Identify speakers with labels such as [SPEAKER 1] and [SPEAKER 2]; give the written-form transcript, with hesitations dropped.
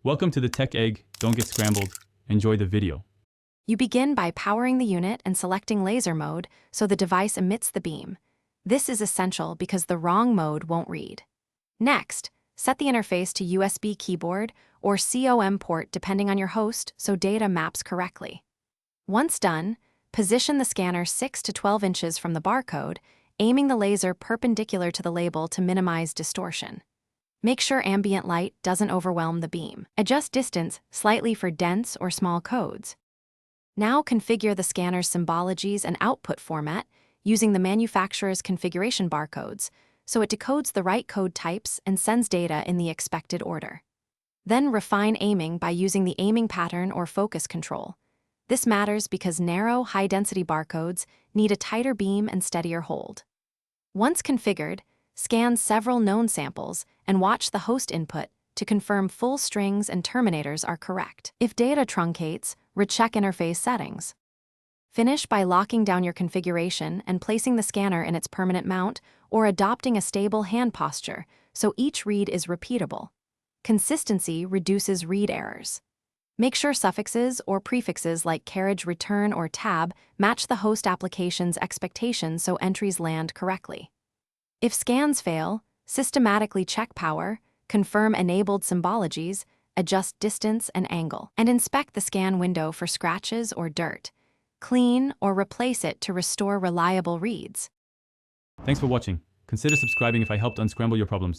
[SPEAKER 1] Welcome to the Tech Egg. Don't get scrambled. Enjoy the video.
[SPEAKER 2] You begin by powering the unit and selecting laser mode so the device emits the beam. This is essential because the wrong mode won't read. Next, set the interface to USB keyboard or COM port depending on your host so data maps correctly. Once done, position the scanner 6 to 12 inches from the barcode, aiming the laser perpendicular to the label to minimize distortion. Make sure ambient light doesn't overwhelm the beam. Adjust distance slightly for dense or small codes. Now configure the scanner's symbologies and output format using the manufacturer's configuration barcodes, so it decodes the right code types and sends data in the expected order. Then refine aiming by using the aiming pattern or focus control. This matters because narrow, high-density barcodes need a tighter beam and steadier hold. Once configured, scan several known samples and watch the host input to confirm full strings and terminators are correct. If data truncates, recheck interface settings. Finish by locking down your configuration and placing the scanner in its permanent mount or adopting a stable hand posture so each read is repeatable. Consistency reduces read errors. Make sure suffixes or prefixes like carriage return or tab match the host application's expectations so entries land correctly. If scans fail, systematically check power, confirm enabled symbologies, adjust distance and angle, and inspect the scan window for scratches or dirt. Clean or replace it to restore reliable reads.
[SPEAKER 1] Thanks for watching. Consider subscribing if I helped unscramble your problems.